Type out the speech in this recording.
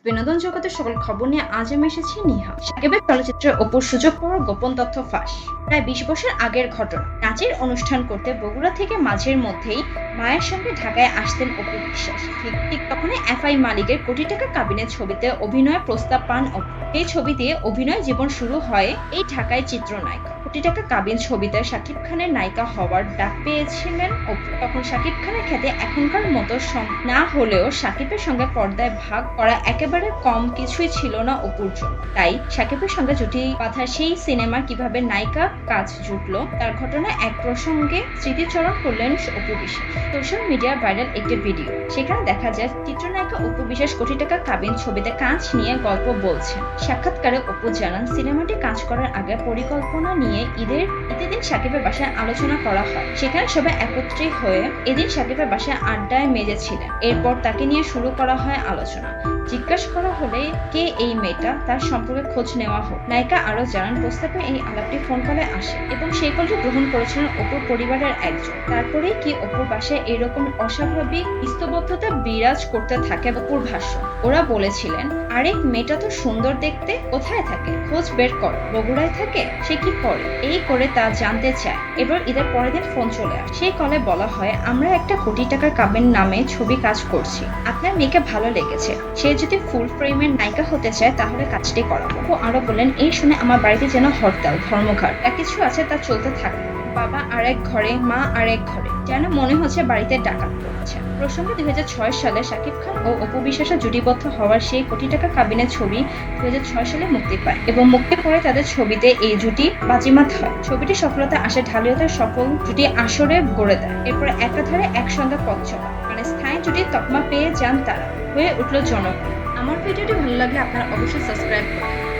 বিনোদন জগতের সকল খবর নিয়ে আজ আমি এসেছি নিহা। সাকিবের চলচ্চিত্রে অপুর সুযোগ পাওয়ার গোপন তথ্য ফাঁস। প্রায় ২০ বছর আগের ঘটনা। নাচের অনুষ্ঠান করতে বগুড়া থেকে মাঝের মধ্যেই মায়ের সঙ্গে ঢাকায় আসতেন অপু বিশ্বাস। ঠিক তখনই এফআই মালিকের কোটি টাকা কাবিনের ছবিতে অভিনয়ের প্রস্তাব পান অপু। এই ছবি দিয়ে অভিনয় জীবন শুরু হয় এই ঢাকায় চিত্রনায়িকা। কোটি টাকা কাবিন ছবিতে শাকিব খানের নায়িকা হওয়ার ডাক পেয়েছিলেন অপু। তখন শাকিব খানের খ্যাতি এখনকার মতো না হলেও শাকিবের সঙ্গে পর্দায় ভাগ করা একেবারে কম কিছুই ছিল না অপুর জন্য। তাই শাকিবের সঙ্গে জুটি বাঁধা সেই সিনেমা কিভাবে নায়িকা কাজ জুটলো তার ঘটনা এক প্রসঙ্গে স্মৃতিচারণ করলেন অপু বিশ্বাস। সোশ্যাল মিডিয়ায় ভাইরাল একটি ভিডিও। সেখানে দেখা যায় চিত্রনায়িকা অপু বিশ্বাস কোটি টাকা কাবিন ছবিতে কাজ নিয়ে গল্প বলছেন। সাক্ষাৎকারে অপু জানান, সিনেমাটি কাজ করার আগে পরিকল্পনা নিয়ে ঈদের দিন শাকিবের বাসায় আলোচনা করা হয়। সেখানে সবাই একত্রিত হয়ে এদিন শাকিবের বাসায় আড্ডায় মেজেছিলেন। এরপর তাকে নিয়ে শুরু করা হয় আলোচনা। জিজ্ঞাসা করা হলে কে এই মেয়েটা, তার সম্পর্কে খোঁজ নেওয়া হোক। নায়িকা আরো জানান, প্রস্তাবে এই আলাপটি ফোন কলে আসে এবং সেই কলটি গ্রহণ করেছিলেন অপুর পরিবারের একজন। তারপরেই কি অপুর বাসায় এরকম অস্বাভাবিক স্তব্ধতা বিরাজ করতে থাকে। অপুর ভাষ্য, ওরা বলেছিলেন, আরেক মেয়েটা তো সুন্দর দেখতে, কোথায় থাকে, খোঁজ বের কর, বগুড়ায় থাকে, সে কি করে, এই করে তা জানতে চায়। এবার ঈদের পরের দিন ফোন চলে আসে। সেই কলে বলা হয়, আমরা একটা কোটি টাকার কাবিন নামে ছবি কাজ করছি, আপনার মেয়েকে ভালো লেগেছে, সে যদি ফুল ফ্রেমের নায়িকা হতে চায় তাহলে কাজটি করাবো। ও আরো বলেন, এই শুনে আমার বাড়িতে যেন হরতাল ধর্মঘট যা কিছু আছে তা চলতে থাকে। বাবা আরেক ঘরে, মা আরেক ঘরে, যেন মনে হচ্ছে বাড়িতে ডাকাত পড়েছে। প্রসঙ্গে ২০০৬ সালে শাকিব খান ও অপু বিশ্বাসের জুটিবদ্ধ হওয়ার সেই কোটি টাকা কাবিনের ছবি ২০০৬ সালে মুক্তি পায় এবং মুক্তির পরে তাদের ছবিতে এই জুটি বাজিমাত হয়। ছবিটি সফলতা আসে ঢালিউডের সফল জুটি আসরে গড়ে দেয়। এরপরে একাধারে একসঙ্গে পথ চলা মানে স্থায়ী জুটির তকমা পেয়ে যান তারা, হয়ে উঠল জনপ্রিয়। আমার ভিডিওটি ভালো লাগলে আপনারা অবশ্যই সাবস্ক্রাইব করুন।